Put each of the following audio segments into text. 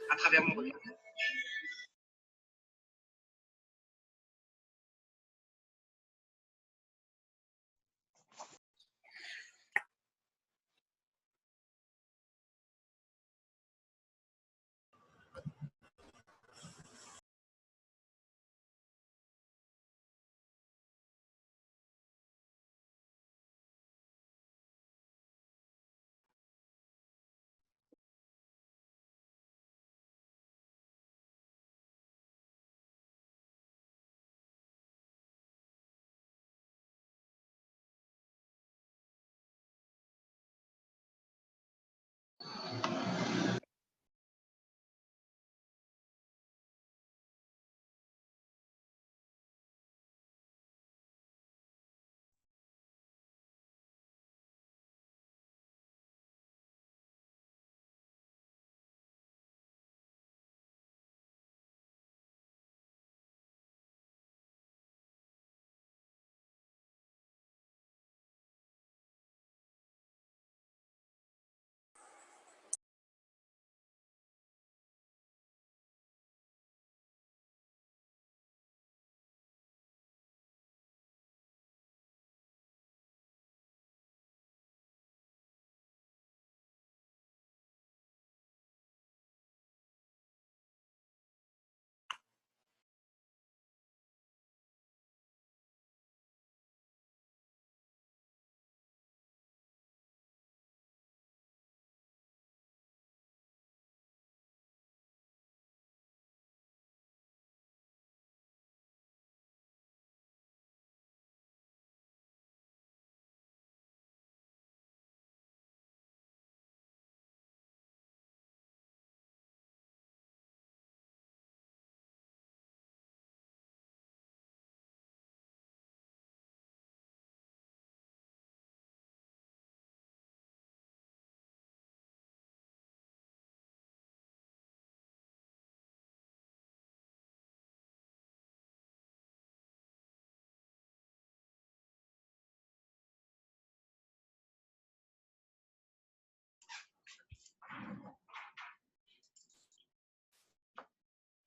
à travers mon regard.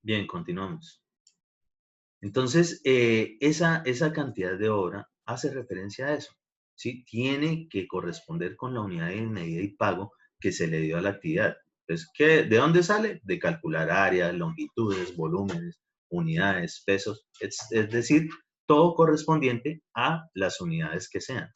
Bien, continuamos. Entonces, esa cantidad de hora hace referencia a eso, ¿sí? Tiene que corresponder con la unidad de medida y pago que se le dio a la actividad. Entonces, ¿de dónde sale? De calcular áreas, longitudes, volúmenes, unidades, pesos, es decir, todo correspondiente a las unidades que sean.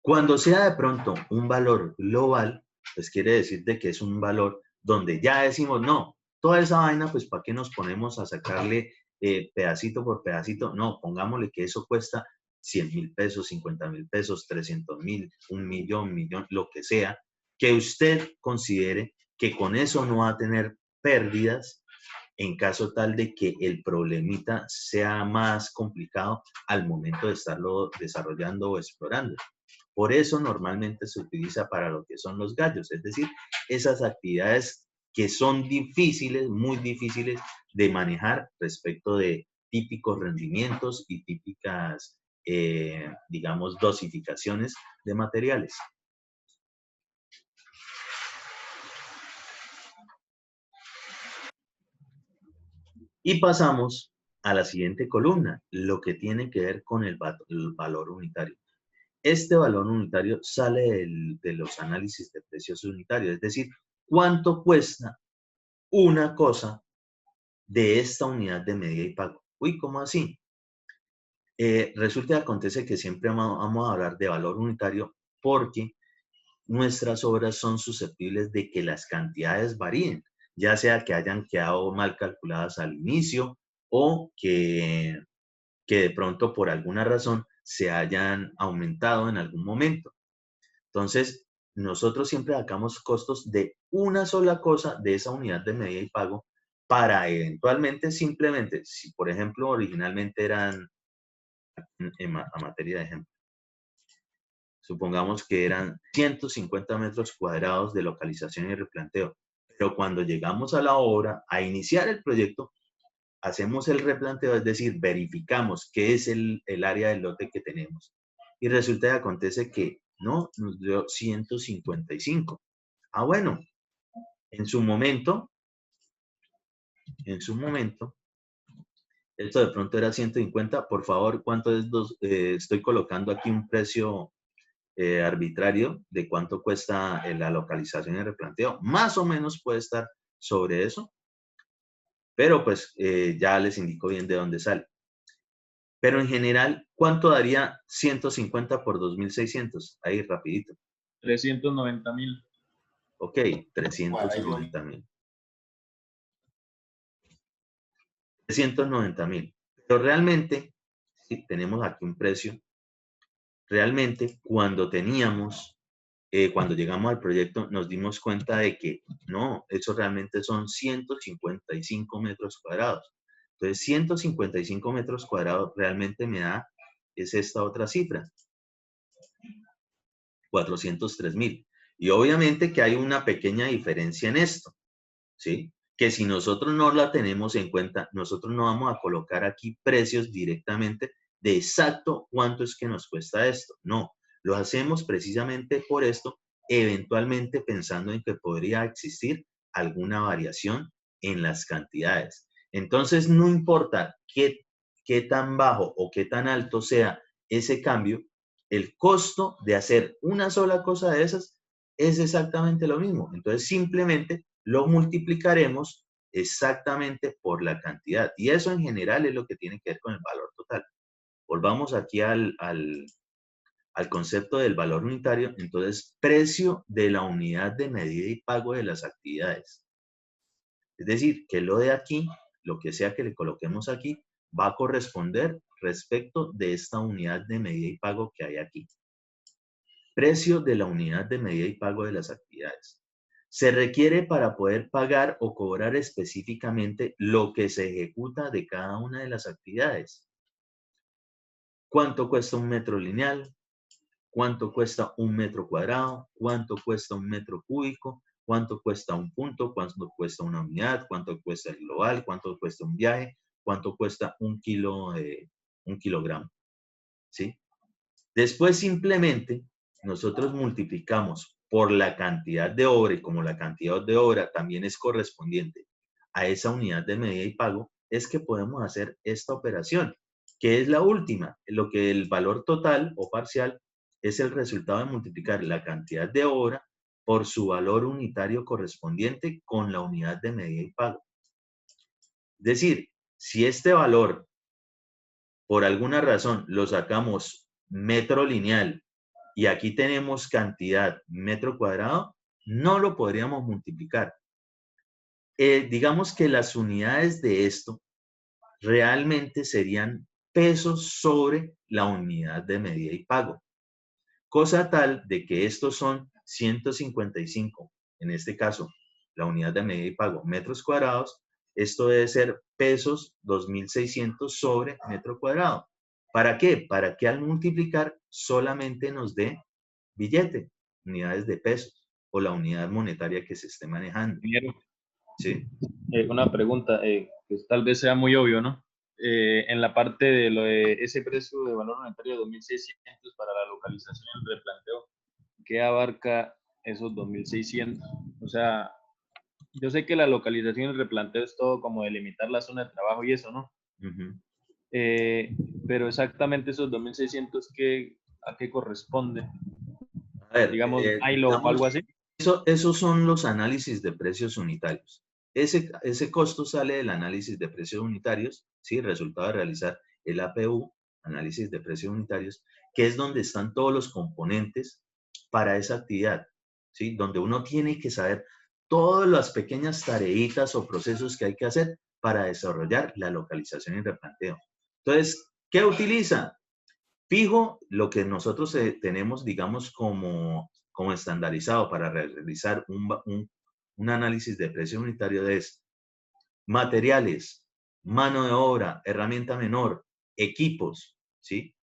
Cuando sea de pronto un valor global, pues quiere decir de que es un valor donde ya decimos, no, toda esa vaina, pues ¿para qué nos ponemos a sacarle pedacito por pedacito? No, pongámosle que eso cuesta 100.000 pesos, 50.000 pesos, 300.000, 1.000.000, lo que sea, que usted considere que con eso no va a tener pérdidas en caso tal de que el problemita sea más complicado al momento de estarlo desarrollando o explorando. Por eso normalmente se utiliza para lo que son los gallos, es decir, esas actividades que son difíciles, muy difíciles de manejar respecto de típicos rendimientos y típicas, digamos, dosificaciones de materiales. Y pasamos a la siguiente columna, lo que tiene que ver con el valor unitario. Este valor unitario sale de los análisis de precios unitarios, es decir, cuánto cuesta una cosa de esta unidad de medida y pago. Uy, ¿cómo así? Resulta y acontece que siempre vamos a hablar de valor unitario porque nuestras obras son susceptibles de que las cantidades varíen, ya sea que hayan quedado mal calculadas al inicio o que de pronto por alguna razón se hayan aumentado en algún momento. Entonces, nosotros siempre sacamos costos de una sola cosa de esa unidad de medida y pago para eventualmente simplemente, si por ejemplo originalmente eran, a materia de ejemplo, supongamos que eran 150 metros cuadrados de localización y replanteo, pero cuando llegamos a la obra, a iniciar el proyecto, hacemos el replanteo, es decir, verificamos qué es el área del lote que tenemos. Y resulta que acontece que no, nos dio 155. Ah, bueno, en su momento, esto de pronto era 150. Por favor, ¿cuánto es estoy colocando aquí un precio arbitrario de cuánto cuesta la localización y el replanteo. Más o menos puede estar sobre eso, pero pues ya les indico bien de dónde sale. Pero en general, ¿cuánto daría 150 por 2.600? Ahí, rapidito. 390.000. Ok, 390.000. 390.000. Pero realmente, si tenemos aquí un precio, realmente cuando llegamos al proyecto, nos dimos cuenta de que no, eso realmente son 155 metros cuadrados. Entonces, 155 metros cuadrados realmente me da, es esta otra cifra, 403.000. Y obviamente que hay una pequeña diferencia en esto, ¿sí? Que si nosotros no la tenemos en cuenta, nosotros no vamos a colocar aquí precios directamente de exacto cuánto es que nos cuesta esto. No, lo hacemos precisamente por esto, eventualmente pensando en que podría existir alguna variación en las cantidades. Entonces, no importa qué tan bajo o qué tan alto sea ese cambio, el costo de hacer una sola cosa de esas es exactamente lo mismo. Entonces, simplemente lo multiplicaremos exactamente por la cantidad. Y eso en general es lo que tiene que ver con el valor total. Volvamos aquí al concepto del valor unitario. Entonces, precio de la unidad de medida y pago de las actividades. Es decir, que lo de aquí, lo que sea que le coloquemos aquí, va a corresponder respecto de esta unidad de medida y pago que hay aquí. Precio de la unidad de medida y pago de las actividades. Se requiere para poder pagar o cobrar específicamente lo que se ejecuta de cada una de las actividades. ¿Cuánto cuesta un metro lineal? ¿Cuánto cuesta un metro cuadrado? ¿Cuánto cuesta un metro cúbico? ¿Cuánto cuesta un punto? ¿Cuánto cuesta una unidad? ¿Cuánto cuesta el global? ¿Cuánto cuesta un viaje? ¿Cuánto cuesta un kilogramo? ¿Sí? Después simplemente nosotros multiplicamos por la cantidad de obra y como la cantidad de obra también es correspondiente a esa unidad de medida y pago, es que podemos hacer esta operación, que es la última, lo que el valor total o parcial es el resultado de multiplicar la cantidad de obra por su valor unitario correspondiente con la unidad de medida y pago. Es decir, si este valor por alguna razón lo sacamos metro lineal y aquí tenemos cantidad metro cuadrado, no lo podríamos multiplicar. Digamos que las unidades de esto realmente serían pesos sobre la unidad de medida y pago. Cosa tal de que estos son 155, en este caso, la unidad de medida y pago, metros cuadrados, esto debe ser pesos 2.600 sobre metro cuadrado. ¿Para qué? Para que al multiplicar solamente nos dé billete, unidades de pesos o la unidad monetaria que se esté manejando. ¿Sí? Una pregunta, que tal vez sea muy obvio, ¿no? En la parte de lo de ese precio de valor monetario de 2.600 para la localización y el replanteo, ¿qué abarca esos 2.600? O sea, yo sé que la localización y el replanteo es todo como delimitar la zona de trabajo y eso, ¿no? Uh-huh. Pero exactamente esos 2.600, ¿a qué corresponde? A ver, Digamos, ILO o algo digamos, así. esos son los análisis de precios unitarios. Ese costo sale del análisis de precios unitarios, ¿sí? Resultado de realizar el APU, análisis de precios unitarios, que es donde están todos los componentes para esa actividad, ¿sí? Donde uno tiene que saber todas las pequeñas tareitas o procesos que hay que hacer para desarrollar la localización y replanteo. Entonces, ¿qué utiliza? Fijo, lo que nosotros tenemos, digamos, como estandarizado para realizar un análisis de precio unitario es materiales, mano de obra, herramienta menor, equipos, ¿sí?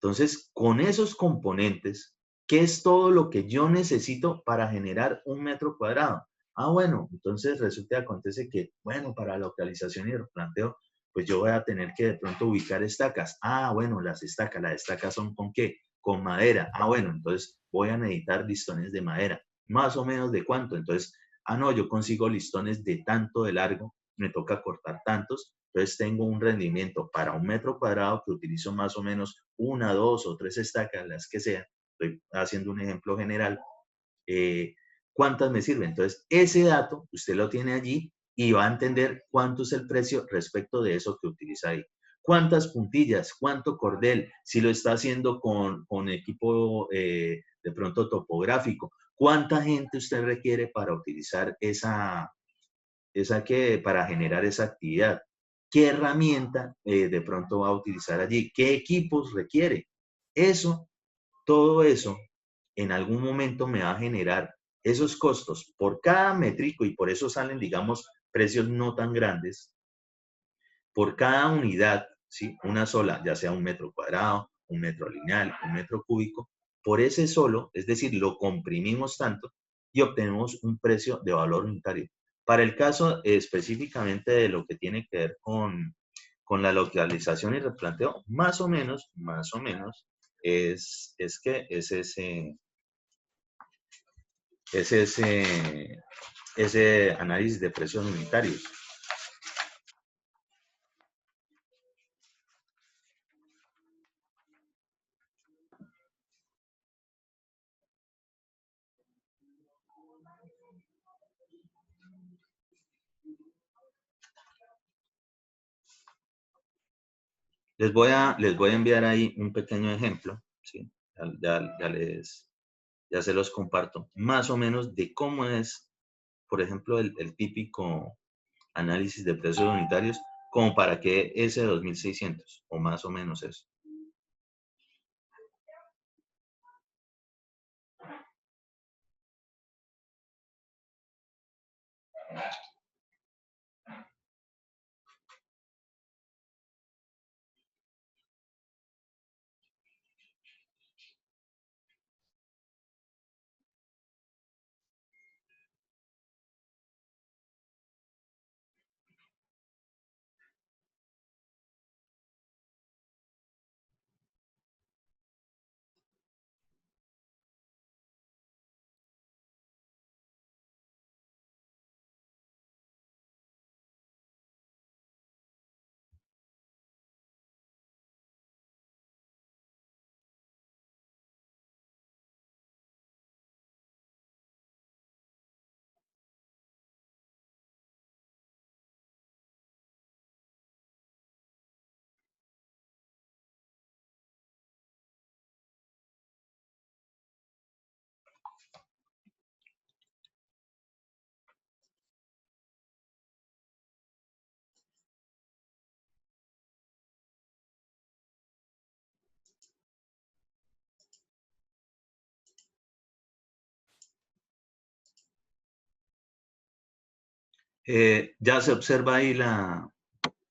Entonces, con esos componentes, ¿qué es todo lo que yo necesito para generar un metro cuadrado? Ah, bueno, entonces resulta y acontece que, bueno, para localización y replanteo, pues yo voy a tener que de pronto ubicar estacas. Ah, bueno, las estacas son ¿con qué? Con madera. Ah, bueno, entonces voy a necesitar listones de madera. más o menos de cuánto. Entonces, no, yo consigo listones de tanto de largo, me toca cortar tantos, entonces tengo un rendimiento para 1 metro cuadrado que utilizo más o menos 1, 2 o 3 estacas, las que sean. Estoy haciendo un ejemplo general. ¿Cuántas me sirven? Entonces, ese dato usted lo tiene allí y va a entender cuánto es el precio respecto de eso que utiliza ahí. ¿Cuántas puntillas? ¿Cuánto cordel? Si lo está haciendo con equipo de pronto topográfico. ¿Cuánta gente usted requiere para utilizar para generar esa actividad? ¿Qué herramienta de pronto va a utilizar allí? ¿Qué equipos requiere? Eso, todo eso, en algún momento me va a generar esos costos por cada métrico y por eso salen, digamos, precios no tan grandes por cada unidad, ¿sí? Una sola, ya sea 1 metro cuadrado, 1 metro lineal, 1 metro cúbico, por ese solo, es decir, lo comprimimos tanto y obtenemos un precio de valor unitario. Para el caso específicamente de lo que tiene que ver con la localización y replanteo, más o menos, es que es ese análisis de precios unitarios. Les voy a enviar ahí un pequeño ejemplo, ¿sí? Ya se los comparto, más o menos de cómo es, por ejemplo, el típico análisis de precios unitarios, como para que ese 2600, o más o menos eso. Ya se observa ahí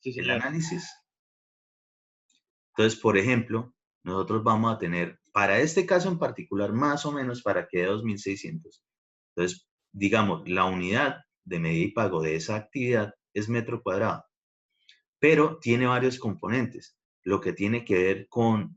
Sí, el señor. análisis. Entonces, por ejemplo, nosotros vamos a tener, para este caso en particular, más o menos para que dé 2600. Entonces, digamos, la unidad de medida y pago de esa actividad es metro cuadrado, pero tiene varios componentes. Lo que tiene que ver con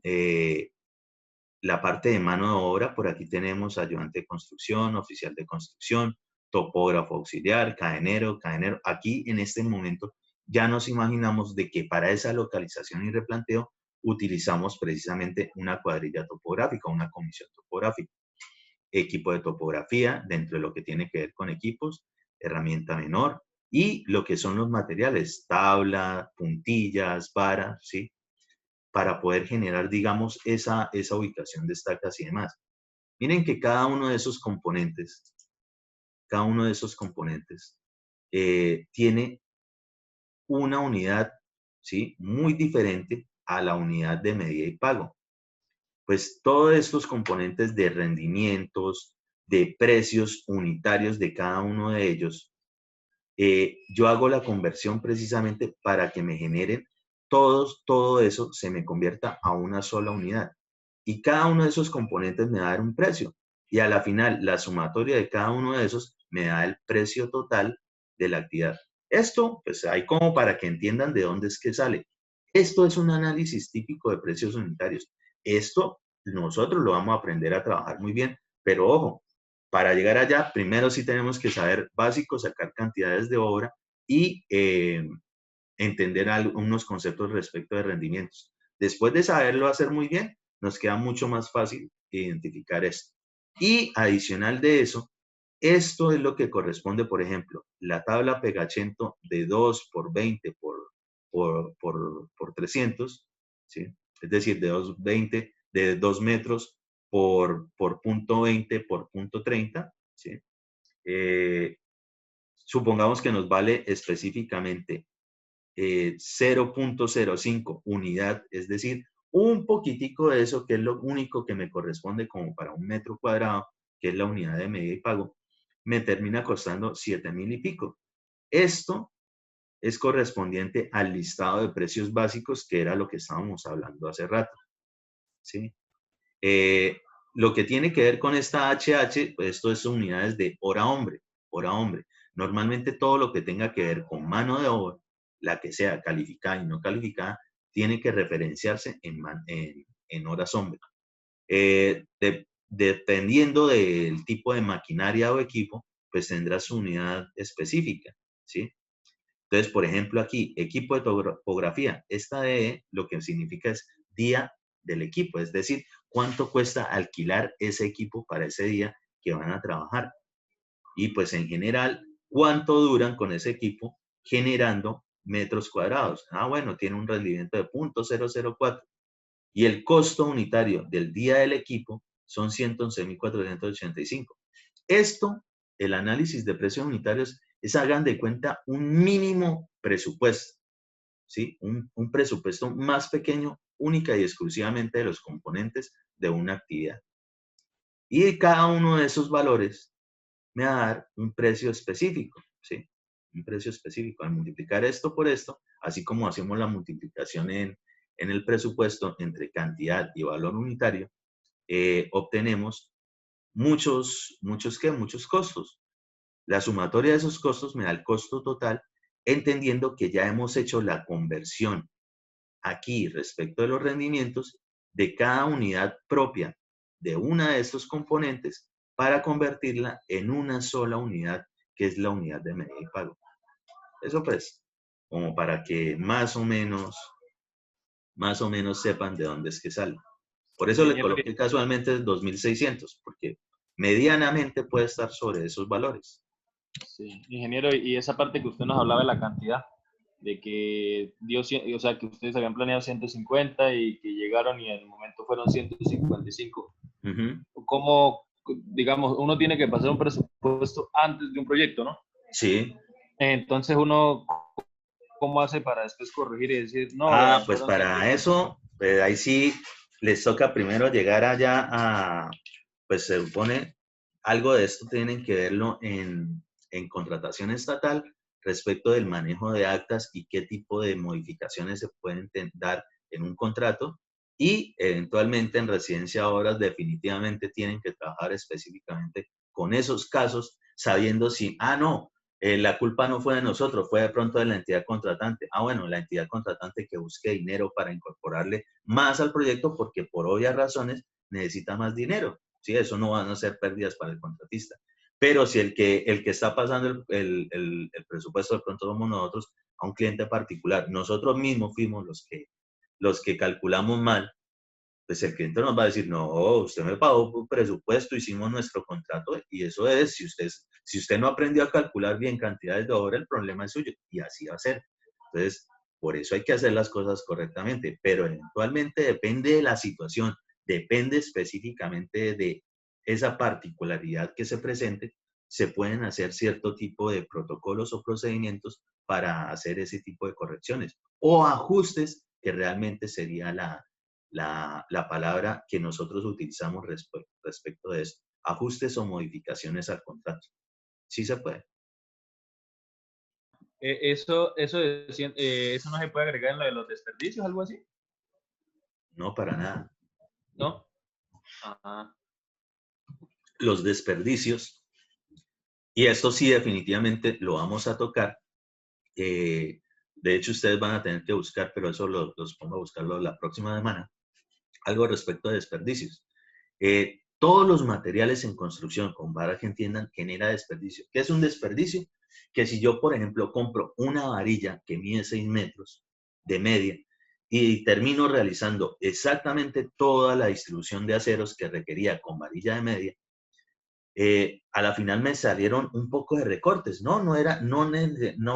la parte de mano de obra, por aquí tenemos ayudante de construcción, oficial de construcción, topógrafo auxiliar, cadenero. Aquí en este momento ya nos imaginamos de que para esa localización y replanteo utilizamos precisamente una cuadrilla topográfica, una comisión topográfica, equipo de topografía dentro de lo que tiene que ver con equipos, herramienta menor y lo que son los materiales, tabla, puntillas, varas, ¿sí? Para poder generar, digamos, esa ubicación de estacas y demás. Miren que cada uno de esos componentes tiene una unidad, ¿sí? Muy diferente a la unidad de medida y pago. Pues todos estos componentes de rendimientos, de precios unitarios de cada uno de ellos, yo hago la conversión precisamente para que me generen todo eso se me convierta a una sola unidad. Y cada uno de esos componentes me va a dar un precio. Y a la final, la sumatoria de cada uno de esos me da el precio total de la actividad. Esto, pues hay como para que entiendan de dónde es que sale. Esto es un análisis típico de precios unitarios. Esto nosotros lo vamos a aprender a trabajar muy bien, pero ojo, Para llegar allá, primero sí tenemos que saber básico, sacar cantidades de obra y entender unos conceptos respecto de rendimientos. Después de saberlo hacer muy bien, nos queda mucho más fácil identificar esto. Y adicional de eso, esto es lo que corresponde, por ejemplo, la tabla Pegachento de 2 por 20 por 300, ¿sí? Es decir, de 2 metros por punto 20 por punto 30, ¿sí? Supongamos que nos vale específicamente 0.05 unidad, es decir, un poquitico de eso, que es lo único que me corresponde como para un metro cuadrado, que es la unidad de medida y pago, me termina costando 7.000 y pico. Esto es correspondiente al listado de precios básicos, que era lo que estábamos hablando hace rato, ¿sí? Lo que tiene que ver con esta HH, pues esto es unidades de hora hombre, hora hombre. Normalmente todo lo que tenga que ver con mano de obra, la que sea calificada y no calificada, tiene que referenciarse en horas hombre. Dependiendo del tipo de maquinaria o equipo, pues tendrá su unidad específica, ¿sí? Entonces, por ejemplo, aquí, equipo de topografía, esta DE lo que significa es día del equipo, es decir, cuánto cuesta alquilar ese equipo para ese día que van a trabajar. Y pues en general, cuánto duran con ese equipo generando metros cuadrados. Ah, bueno, tiene un rendimiento de 0.004. Y el costo unitario del día del equipo son 111.485. Esto, el análisis de precios unitarios, es, hagan de cuenta, un mínimo presupuesto, ¿sí? Un presupuesto más pequeño, única y exclusivamente de los componentes de una actividad. Y cada uno de esos valores me va a dar un precio específico, ¿sí? Un precio específico. Al multiplicar esto por esto, así como hacemos la multiplicación en el presupuesto entre cantidad y valor unitario, obtenemos muchos costos. La sumatoria de esos costos me da el costo total, entendiendo que ya hemos hecho la conversión aquí respecto de los rendimientos de cada unidad propia de una de estos componentes para convertirla en una sola unidad, que es la unidad de medida y pago. Eso pues, como para que más o menos sepan de dónde es que sale. Por eso le Ingeniero, coloqué casualmente el 2600, porque medianamente puede estar sobre esos valores. sí, ingeniero, y esa parte que usted nos hablaba de la cantidad, de que dio, o sea, que ustedes habían planeado 150 y que llegaron y en el momento fueron 155. Ujú. ¿Cómo, digamos, uno tiene que pasar un presupuesto antes de un proyecto, ¿no? Sí. Entonces uno, ¿cómo hace para después corregir y decir, no, Ah, vean, pues fueron para 150? eso, pues ahí sí les toca primero llegar allá a, pues se supone, algo de esto tienen que verlo en contratación estatal respecto del manejo de actas y qué tipo de modificaciones se pueden dar en un contrato, y eventualmente en residencia de obras definitivamente tienen que trabajar específicamente con esos casos, sabiendo si, no, la culpa no fue de nosotros, fue de pronto de la entidad contratante. Ah, bueno, la entidad contratante que busque dinero para incorporarle más al proyecto porque por obvias razones necesita más dinero. Sí, eso no van a ser pérdidas para el contratista. Pero si el que está pasando el presupuesto de pronto somos nosotros, a un cliente particular, nosotros mismos fuimos los que calculamos mal, pues el cliente nos va a decir, no, usted me pagó un presupuesto, hicimos nuestro contrato, y eso es, si usted no aprendió a calcular bien cantidades de obra, el problema es suyo, y así va a ser. Entonces, por eso hay que hacer las cosas correctamente, pero eventualmente depende de la situación, depende específicamente de esa particularidad que se presente, se pueden hacer cierto tipo de protocolos o procedimientos para hacer ese tipo de correcciones o ajustes, que realmente sería la palabra que nosotros utilizamos respecto de eso. Ajustes o modificaciones al contrato. Sí se puede. Eso no se puede agregar en lo de los desperdicios, algo así, No, para nada. ¿no? Ajá. Los desperdicios, y esto sí definitivamente lo vamos a tocar. De hecho, ustedes van a tener que buscar, pero eso los pongo a buscarlo la próxima semana, algo respecto de desperdicios. Todos los materiales en construcción, para que entiendan, genera desperdicio. ¿Qué es un desperdicio? Que si yo, por ejemplo, compro una varilla que mide 6 metros de media y termino realizando exactamente toda la distribución de aceros que requería con varilla de media, a la final me salieron un poco de recortes. No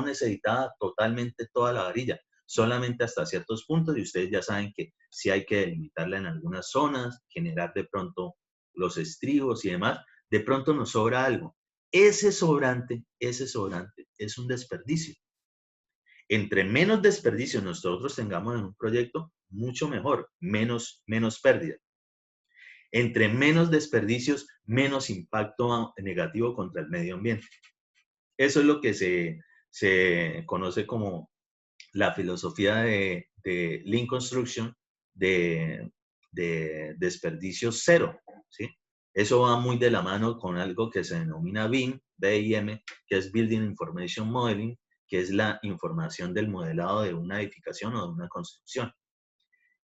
necesitaba totalmente toda la varilla, solamente hasta ciertos puntos, y ustedes ya saben que si hay que delimitarla en algunas zonas, generar de pronto los estribos y demás, de pronto nos sobra algo. Ese sobrante es un desperdicio. Entre menos desperdicio nosotros tengamos en un proyecto, mucho mejor, menos pérdida. Entre menos desperdicios, menos impacto negativo contra el medio ambiente. Eso es lo que se conoce como la filosofía de Lean Construction de desperdicio cero, ¿sí? Eso va muy de la mano con algo que se denomina BIM, BIM, que es Building Information Modeling, que es la información del modelado de una edificación o de una construcción.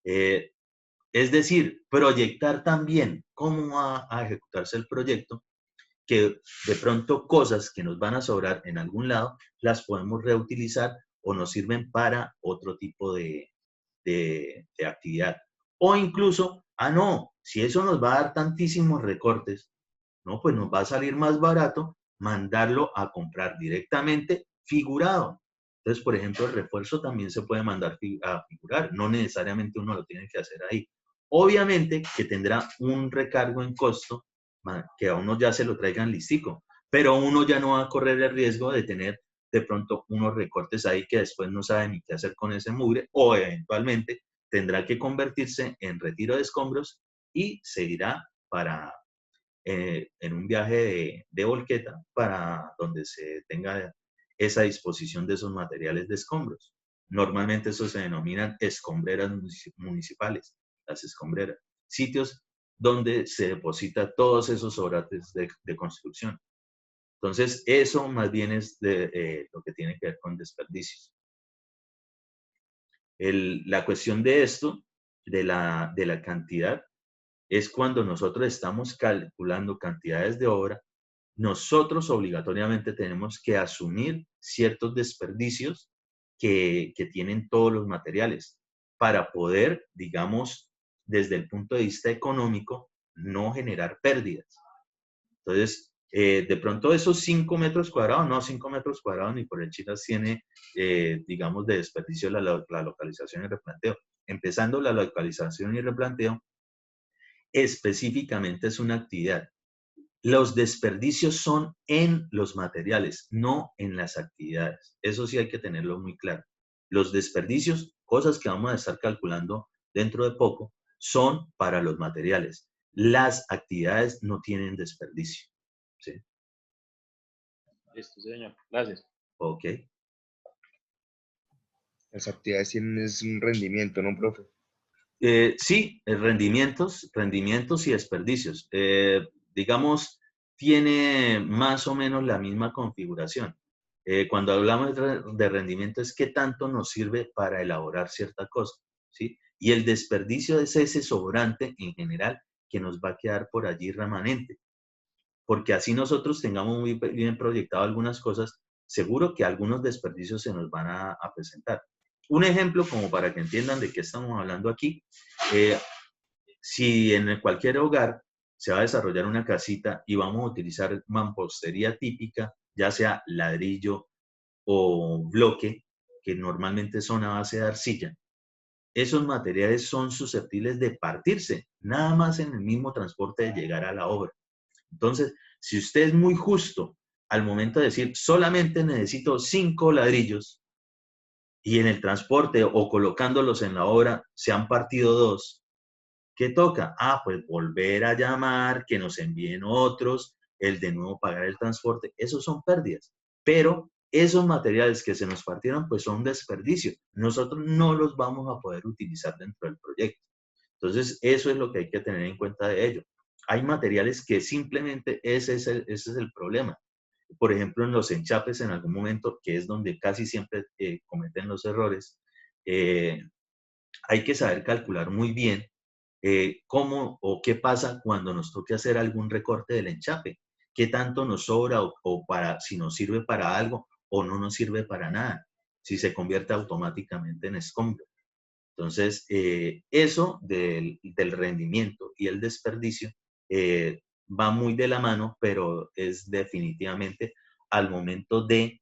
Es decir, proyectar también cómo va a ejecutarse el proyecto, que de pronto cosas que nos van a sobrar en algún lado las podemos reutilizar o nos sirven para otro tipo de actividad. O incluso, no, si eso nos va a dar tantísimos recortes, no, pues nos va a salir más barato mandarlo a comprar directamente figurado. Entonces, por ejemplo, el refuerzo también se puede mandar a figurar, no necesariamente uno lo tiene que hacer ahí. Obviamente que tendrá un recargo en costo, que a uno ya se lo traigan listico, pero uno ya no va a correr el riesgo de tener de pronto unos recortes ahí que después no sabe ni qué hacer con ese mugre, o eventualmente tendrá que convertirse en retiro de escombros y se irá en un viaje de volqueta para donde se tenga esa disposición de esos materiales de escombros. Normalmente eso se denominan escombreras municipales, las escombreras, sitios donde se deposita todos esos sobrantes de construcción. Entonces, eso más bien es lo que tiene que ver con desperdicios. La cuestión de esto, de la cantidad, es cuando nosotros estamos calculando cantidades de obra, nosotros obligatoriamente tenemos que asumir ciertos desperdicios que tienen todos los materiales para poder, digamos, desde el punto de vista económico, no generar pérdidas. Entonces, de pronto esos 5 metros cuadrados, no 5 metros cuadrados ni por el chinas tiene, digamos, de desperdicio la localización y replanteo. Empezando la localización y replanteo, específicamente es una actividad. Los desperdicios son en los materiales, no en las actividades. Eso sí hay que tenerlo muy claro. Los desperdicios, cosas que vamos a estar calculando dentro de poco, son para los materiales. Las actividades no tienen desperdicio. ¿Sí? Listo, señor. Gracias. Ok. Las actividades tienen es un rendimiento, ¿no, profe? Sí, rendimientos y desperdicios. Digamos, tiene más o menos la misma configuración. Cuando hablamos de rendimiento es qué tanto nos sirve para elaborar cierta cosa, ¿sí? Y el desperdicio es ese sobrante en general que nos va a quedar por allí remanente. Porque así nosotros tengamos muy bien proyectado algunas cosas, seguro que algunos desperdicios se nos van a presentar. Un ejemplo, como para que entiendan de qué estamos hablando aquí, si en cualquier hogar se va a desarrollar una casita y vamos a utilizar mampostería típica, ya sea ladrillo o bloque, que normalmente son a base de arcilla, esos materiales son susceptibles de partirse, nada más en el mismo transporte de llegar a la obra. Entonces, si usted es muy justo al momento de decir, solamente necesito 5 ladrillos, y en el transporte o colocándolos en la obra se han partido 2, ¿qué toca? Pues volver a llamar, que nos envíen otros, el de nuevo pagar el transporte. Esos son pérdidas. Pero esos materiales que se nos partieron, pues son desperdicio. Nosotros no los vamos a poder utilizar dentro del proyecto. Entonces, eso es lo que hay que tener en cuenta de ello. Hay materiales que simplemente ese es el problema. Por ejemplo, en los enchapes en algún momento, que es donde casi siempre cometen los errores, hay que saber calcular muy bien ¿cómo o qué pasa cuando nos toque hacer algún recorte del enchape? ¿Qué tanto nos sobra o si nos sirve para algo o no nos sirve para nada? Si se convierte automáticamente en escombro. Entonces, eso del rendimiento y el desperdicio va muy de la mano, pero es definitivamente al momento de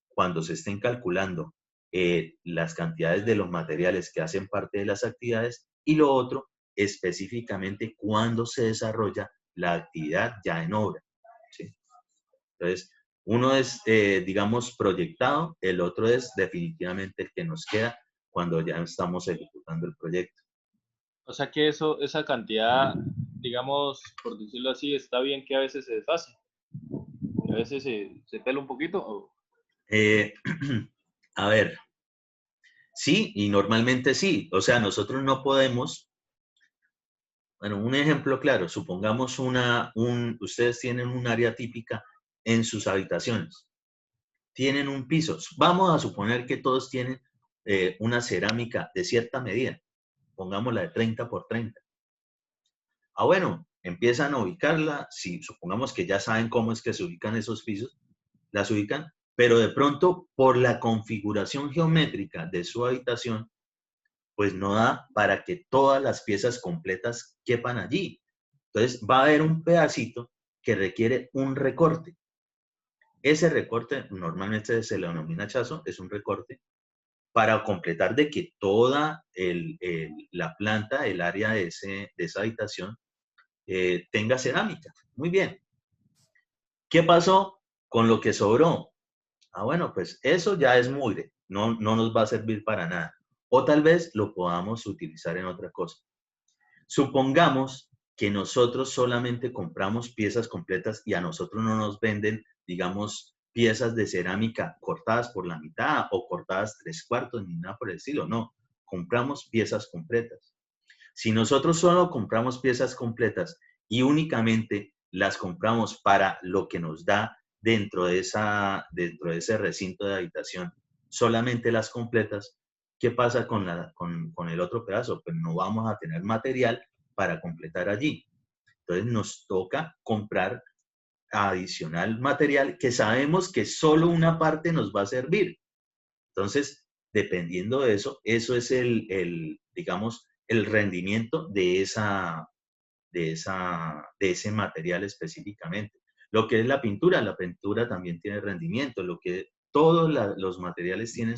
cuando se estén calculando las cantidades de los materiales que hacen parte de las actividades, y lo otro, específicamente cuando se desarrolla la actividad ya en obra, ¿sí? Entonces, uno es, digamos, proyectado, el otro es definitivamente el que nos queda cuando ya estamos ejecutando el proyecto. O sea que esa cantidad, digamos, por decirlo así, está bien que a veces se desfase, que a veces se pela un poquito. Eh, a ver, sí, y normalmente sí. O sea, nosotros no podemos, bueno, un ejemplo claro, supongamos ustedes tienen un área típica en sus habitaciones. Tienen un piso. Vamos a suponer que todos tienen una cerámica de cierta medida. Pongámosla de 30 por 30. Bueno, empiezan a ubicarla. Si supongamos que ya saben cómo es que se ubican esos pisos, las ubican, pero de pronto por la configuración geométrica de su habitación, pues no da para que todas las piezas completas quepan allí. Entonces va a haber un pedacito que requiere un recorte. Ese recorte normalmente se le denomina hachazo, es un recorte para completar de que toda la planta, el área de esa habitación, tenga cerámica. Muy bien. ¿Qué pasó con lo que sobró? Bueno, pues eso ya es mugre, no nos va a servir para nada. O tal vez lo podamos utilizar en otra cosa. Supongamos que nosotros solamente compramos piezas completas y a nosotros no nos venden, digamos, piezas de cerámica cortadas por la mitad o cortadas 3/4 ni nada por el estilo. No, compramos piezas completas. Si nosotros solo compramos piezas completas y únicamente las compramos para lo que nos da dentro de ese recinto de habitación, solamente las completas, ¿qué pasa con el otro pedazo? Pues no vamos a tener material para completar allí. Entonces nos toca comprar adicional material que sabemos que solo una parte nos va a servir. Entonces, dependiendo de eso es digamos, el rendimiento de ese material específicamente. Lo que es la pintura también tiene rendimiento, todos los materiales tienen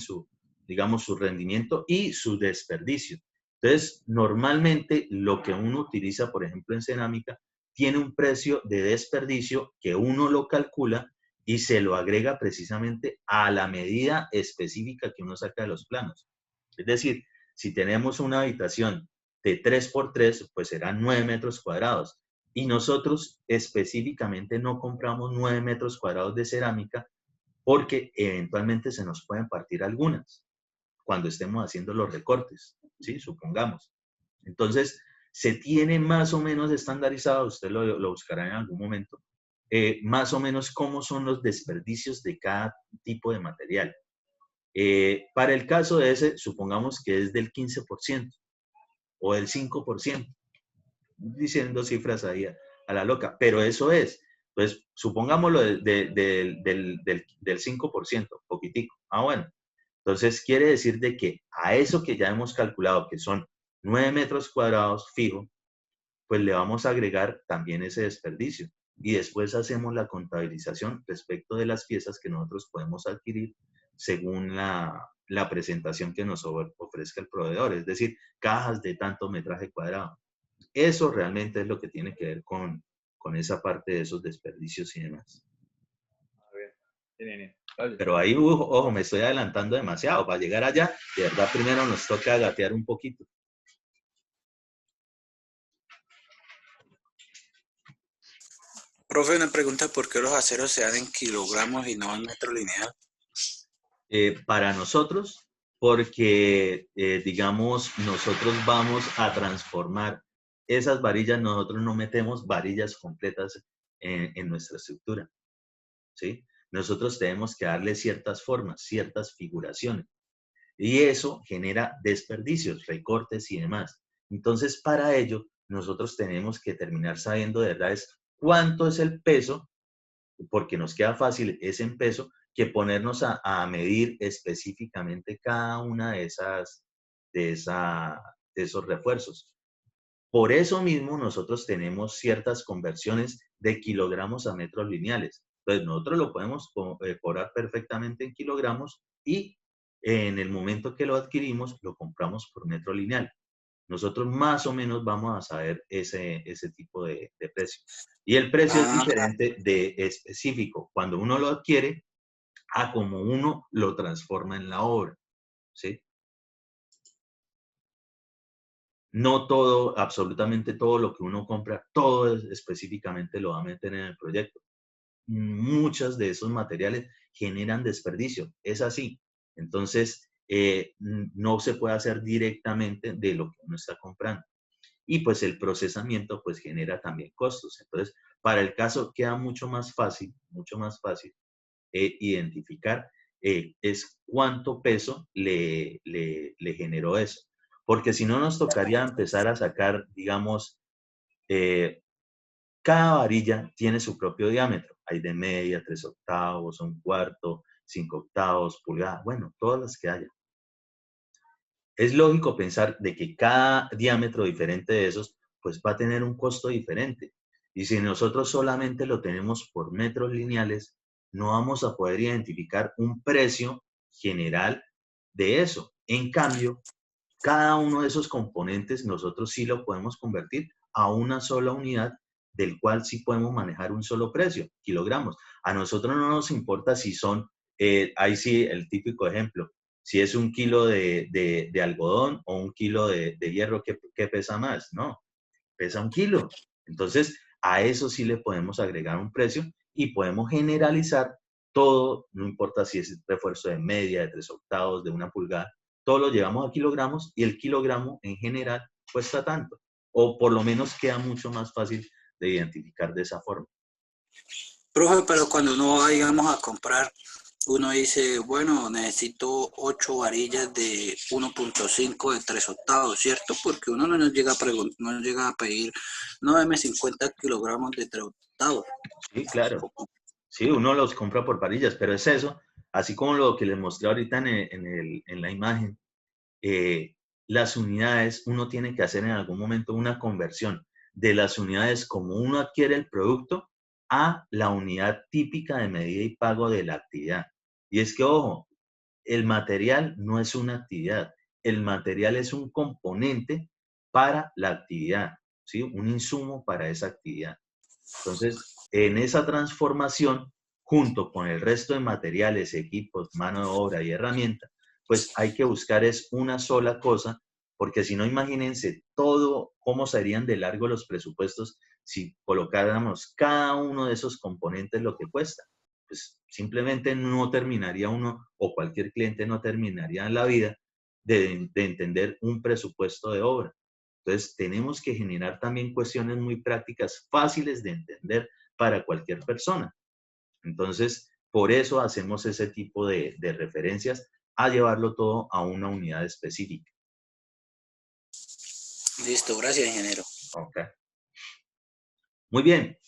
digamos, su rendimiento y su desperdicio. Entonces, normalmente lo que uno utiliza, por ejemplo, en cerámica, tiene un precio de desperdicio que uno lo calcula y se lo agrega precisamente a la medida específica que uno saca de los planos. Es decir, si tenemos una habitación de 3x3, pues serán 9 metros cuadrados. Y nosotros específicamente no compramos 9 metros cuadrados de cerámica porque eventualmente se nos pueden partir algunas cuando estemos haciendo los recortes, ¿sí? Supongamos. Entonces, se tiene más o menos estandarizado, usted lo buscará en algún momento, más o menos cómo son los desperdicios de cada tipo de material. Para el caso de ese, supongamos que es del 15% o del 5%, diciendo cifras ahí a la loca, pero eso es. Pues supongámoslo del 5%, poquitico. Bueno. Entonces quiere decir de que a eso que ya hemos calculado, que son 9 metros cuadrados fijo, pues le vamos a agregar también ese desperdicio. Y después hacemos la contabilización respecto de las piezas que nosotros podemos adquirir según la presentación que nos ofrezca el proveedor, es decir, cajas de tanto metraje cuadrado. Eso realmente es lo que tiene que ver con esa parte de esos desperdicios y demás. A ver, bien. Pero ahí, ojo, me estoy adelantando demasiado. Para llegar allá, de verdad, primero nos toca gatear un poquito. Profe, una pregunta, ¿por qué los aceros se dan en kilogramos y no en metro lineal? Para nosotros, porque, digamos, nosotros vamos a transformar esas varillas, nosotros no metemos varillas completas en nuestra estructura, ¿sí? Nosotros tenemos que darle ciertas formas, ciertas figuraciones, y eso genera desperdicios, recortes y demás. Entonces, para ello, nosotros tenemos que terminar sabiendo de verdad es cuánto es el peso, porque nos queda fácil, es en peso, que ponernos a medir específicamente cada una de esos refuerzos. Por eso mismo nosotros tenemos ciertas conversiones de kilogramos a metros lineales. Entonces nosotros lo podemos cobrar perfectamente en kilogramos y en el momento que lo adquirimos lo compramos por metro lineal. Nosotros más o menos vamos a saber ese tipo de precio. Y el precio es diferente de específico cuando uno lo adquiere a como uno lo transforma en la obra, ¿sí? No todo, absolutamente todo lo que uno compra, todo específicamente lo va a meter en el proyecto. Muchos de esos materiales generan desperdicio, es así. Entonces, no se puede hacer directamente de lo que uno está comprando. Y pues el procesamiento pues genera también costos. Entonces, para el caso queda mucho más fácil identificar es cuánto peso le generó eso. Porque si no nos tocaría empezar a sacar, digamos, cada varilla tiene su propio diámetro. Hay de media, 3/8, 1/4, 5/8, pulgada, bueno, todas las que haya. Es lógico pensar de que cada diámetro diferente de esos, pues va a tener un costo diferente. Y si nosotros solamente lo tenemos por metros lineales, no vamos a poder identificar un precio general de eso. En cambio, cada uno de esos componentes nosotros sí lo podemos convertir a una sola unidad del cual sí podemos manejar un solo precio, kilogramos. A nosotros no nos importa si son, ahí sí el típico ejemplo, si es 1 kilo de algodón o 1 kilo de hierro, ¿qué pesa más? No, pesa 1 kilo. Entonces, a eso sí le podemos agregar un precio y podemos generalizar todo, no importa si es refuerzo de media, de 3/8, de 1 pulgada, todo lo llevamos a kilogramos y el kilogramo en general cuesta tanto. O por lo menos queda mucho más fácil de identificar de esa forma. Profe, pero cuando uno va, digamos, a comprar, uno dice, bueno, necesito 8 varillas de 1.5 de 3/8, ¿cierto? Porque uno no nos llega no llega a pedir, no, deme 50 kilogramos de 3/8. Sí, claro. Sí, uno los compra por varillas, pero es eso, así como lo que les mostré ahorita en la imagen, las unidades, uno tiene que hacer en algún momento una conversión de las unidades como uno adquiere el producto a la unidad típica de medida y pago de la actividad. Y es que, ojo, el material no es una actividad, el material es un componente para la actividad, ¿sí? Un insumo para esa actividad. Entonces, en esa transformación, junto con el resto de materiales, equipos, mano de obra y herramientas, pues hay que buscar es una sola cosa, porque si no, imagínense todo, cómo serían de largo los presupuestos si colocáramos cada uno de esos componentes lo que cuesta. Pues simplemente no terminaría uno, o cualquier cliente no terminaría en la vida de entender un presupuesto de obra. Entonces, tenemos que generar también cuestiones muy prácticas, fáciles de entender para cualquier persona. Entonces, por eso hacemos ese tipo de referencias a llevarlo todo a una unidad específica. Listo, gracias, ingeniero. Okay. Muy bien.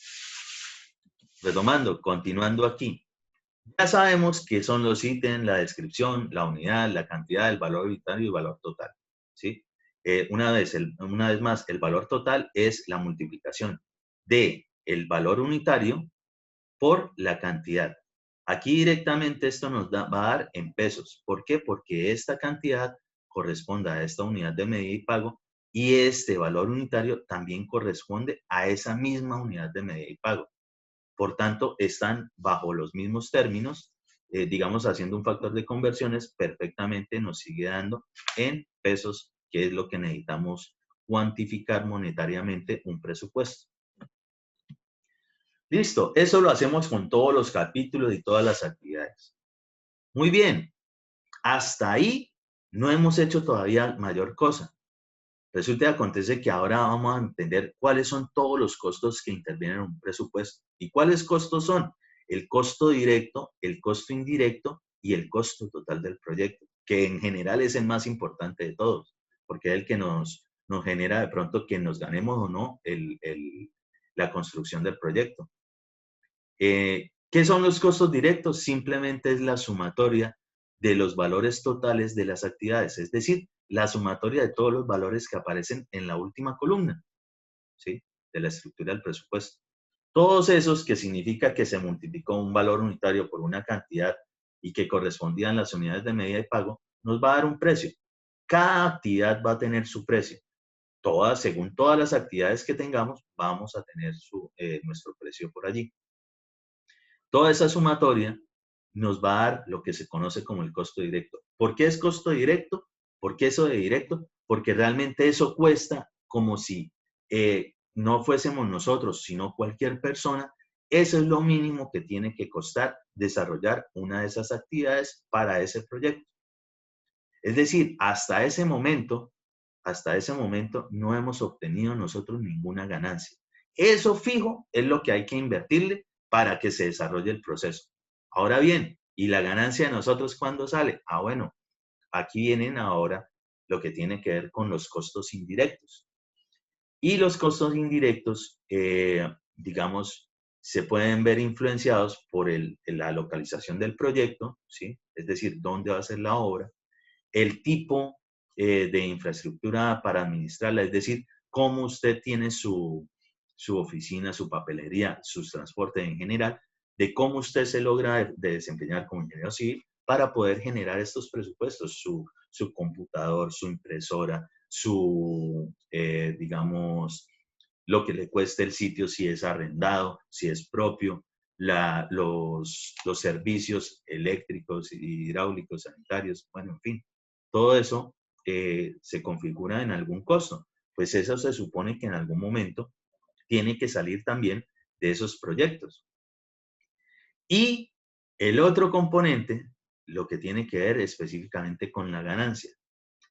Retomando, continuando aquí. Ya sabemos qué son los ítems, la descripción, la unidad, la cantidad, el valor unitario y el valor total. ¿Sí? Una vez más, el valor total es la multiplicación de el valor unitario por la cantidad. Aquí directamente esto nos va a dar en pesos. ¿Por qué? Porque esta cantidad corresponde a esta unidad de medida y pago y este valor unitario también corresponde a esa misma unidad de medida y pago. Por tanto, están bajo los mismos términos, digamos, haciendo un factor de conversiones, perfectamente nos sigue dando en pesos, que es lo que necesitamos cuantificar monetariamente un presupuesto. Listo, eso lo hacemos con todos los capítulos y todas las actividades. Muy bien, hasta ahí no hemos hecho todavía mayor cosa. Resulta y acontece que ahora vamos a entender cuáles son todos los costos que intervienen en un presupuesto. ¿Y cuáles costos son? El costo directo, el costo indirecto y el costo total del proyecto, que en general es el más importante de todos, porque es el que nos nos genera de pronto que nos ganemos o no la construcción del proyecto. ¿Qué son los costos directos? Simplemente es la sumatoria de los valores totales de las actividades, es decir, la sumatoria de todos los valores que aparecen en la última columna, ¿sí?, de la estructura del presupuesto. Todos esos, que significa que se multiplicó un valor unitario por una cantidad y que correspondían las unidades de medida de pago, nos va a dar un precio. Cada actividad va a tener su precio. Según todas las actividades que tengamos, vamos a tener nuestro precio por allí. Toda esa sumatoria nos va a dar lo que se conoce como el costo directo. ¿Por qué es costo directo? ¿Por qué eso de directo? Porque realmente eso cuesta como si no fuésemos nosotros, sino cualquier persona. Eso es lo mínimo que tiene que costar desarrollar una de esas actividades para ese proyecto. Es decir, hasta ese momento no hemos obtenido nosotros ninguna ganancia. Eso fijo es lo que hay que invertirle para que se desarrolle el proceso. Ahora bien, ¿y la ganancia de nosotros cuándo sale? Bueno, aquí vienen ahora lo que tiene que ver con los costos indirectos. Y los costos indirectos, digamos, se pueden ver influenciados por la localización del proyecto, ¿sí? Es decir, dónde va a ser la obra, el tipo de infraestructura para administrarla, es decir, cómo usted tiene su oficina, su papelería, sus transportes en general, de cómo usted se logra desempeñar como ingeniero civil para poder generar estos presupuestos, su computador, su impresora, digamos, lo que le cueste el sitio, si es arrendado, si es propio, los servicios eléctricos, hidráulicos, sanitarios, bueno, en fin. Todo eso se configura en algún costo. Pues eso se supone que en algún momento tiene que salir también de esos proyectos. Y el otro componente, lo que tiene que ver específicamente con la ganancia.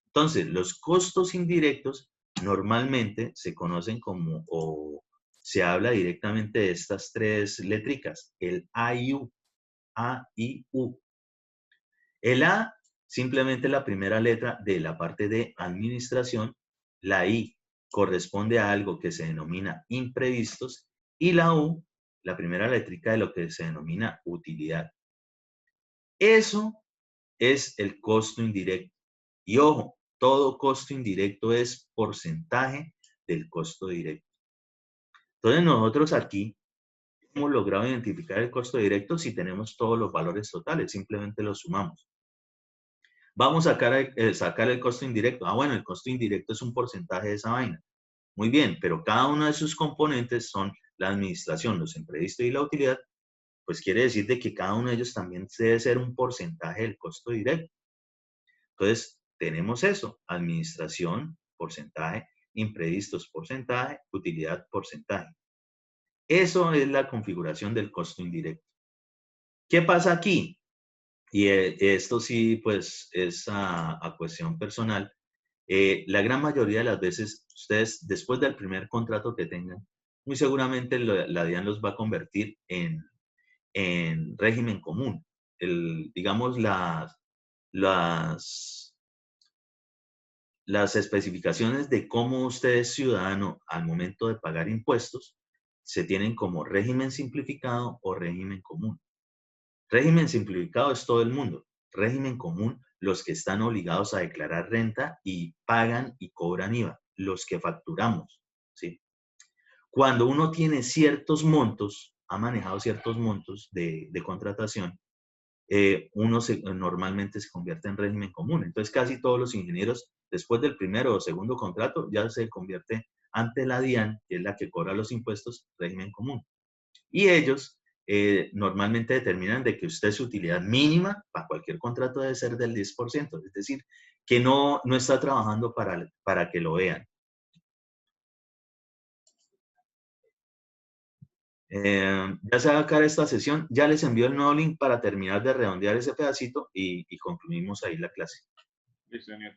Entonces, los costos indirectos normalmente se conocen como, o se habla directamente de estas tres letricas, el A y U. A y U. El A, simplemente la primera letra de la parte de administración. La I corresponde a algo que se denomina imprevistos. Y la U, la primera letrica de lo que se denomina utilidad. Eso es el costo indirecto. Y ojo, todo costo indirecto es porcentaje del costo directo. Entonces nosotros aquí hemos logrado identificar el costo directo si tenemos todos los valores totales, simplemente los sumamos. Vamos a sacar el costo indirecto. Bueno, el costo indirecto es un porcentaje de esa vaina. Muy bien, pero cada uno de sus componentes son la administración, los imprevistos y la utilidad. Pues quiere decir de que cada uno de ellos también debe ser un porcentaje del costo directo. Entonces, tenemos eso, administración, porcentaje, imprevistos, porcentaje, utilidad, porcentaje. Eso es la configuración del costo indirecto. ¿Qué pasa aquí? Y esto sí, pues, es a cuestión personal. La gran mayoría de las veces, ustedes, después del primer contrato que tengan, muy seguramente la DIAN los va a convertir en régimen común. Digamos, las especificaciones de cómo usted es ciudadano al momento de pagar impuestos se tienen como régimen simplificado o régimen común. Régimen simplificado es todo el mundo. Régimen común, los que están obligados a declarar renta y pagan y cobran IVA, los que facturamos, ¿sí? Cuando uno tiene ciertos montos, ha manejado ciertos montos de contratación, uno normalmente se convierte en régimen común. Entonces, casi todos los ingenieros, después del primero o segundo contrato, ya se convierte ante la DIAN, que es la que cobra los impuestos, régimen común. Y ellos normalmente determinan de que usted su utilidad mínima para cualquier contrato debe ser del 10%, es decir, que no está trabajando para que lo vean. Ya se va a acabar esta sesión, ya les envío el nuevo link para terminar de redondear ese pedacito y concluimos ahí la clase. Sí, señor.